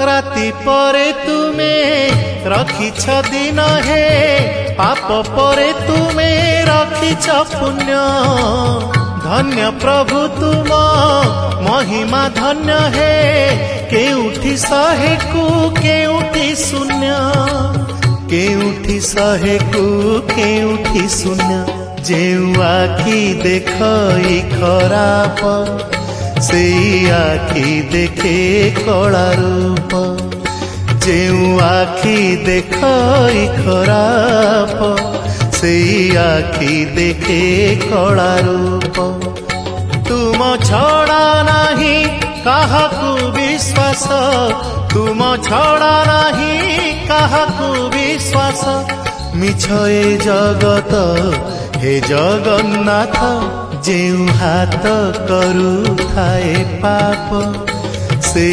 राति परे तुमे रखिछ दिन हे पाप परे तुमे रखिछ पुण्य धन्य प्रभु तुम महिमा धन्य हे केउठी शहे को केउठी शून्य केउठी शहे को केउठी शून्य जेउ आखि देखई खराप से आखि देखे कला रूप जेउ आखि देखई खराप से आखि देखे कला रूप तुम छड़ा नहीं काहाकू विश्वास तुम छड़ा नहीं काहाकू विश्वास मिछ ए जगत हे जगन्नाथ जेउ हाथ करू थाए पाप से